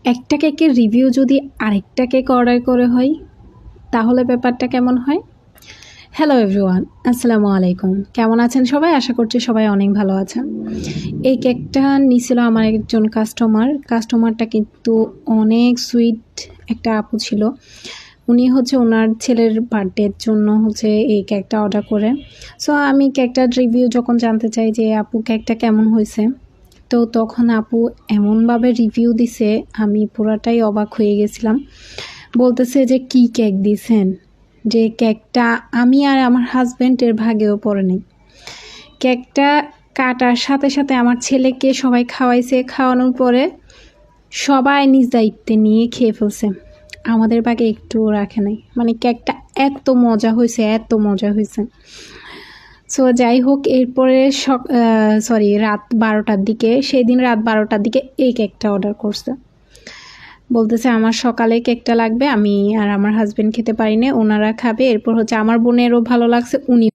একটা কেকের রিভিউ যদি আরেকটা কেক অর্ডার করে হয় তাহলে ব্যাপারটা কেমন হয়? হ্যালো এভরিওয়ান, আসসালামু আলাইকুম। কেমন আছেন সবাই? আশা করছি সবাই অনেক ভালো আছেন। এই কেকটা নিছিল আমার একজন কাস্টমারটা কিন্তু অনেক সুইট একটা আপু ছিল। উনি ওনার ছেলের বার্থডের জন্য এই কেকটা অর্ডার করে। সো আমি কেকটার রিভিউ যখন জানতে চাই যে আপু কেকটা কেমন হয়েছে, তো তখন আপু এমনভাবে রিভিউ দিছে আমি পুরাটাই অবাক হয়ে গেছিলাম। বলতেছে যে কি কেক দিছেন, যে কেকটা আমি আর আমার হাজব্যান্ডের ভাগেও পড়ে নেই। কেকটা কাটার সাথে সাথে আমার ছেলেকে সবাই খাওয়াইছে, খাওয়ানোর পরে সবাই নিজ দায়িত্বে নিয়ে খেয়ে ফেলছে, আমাদের ভাগে একটুও রাখে নাই। মানে কেকটা এত মজা হয়েছে, এত মজা হয়েছে। সো যাই হোক, এরপরে রাত 12টার দিকে, সেদিন রাত 12টার দিকে এই কেকটা অর্ডার করছে। বলতেছে আমার সকালে কেকটা লাগবে, আমি আর আমার হাজব্যান্ড খেতে পারি না, ওনারা খাবে। এরপর আমার বোনেরও ভালো লাগছে, উনি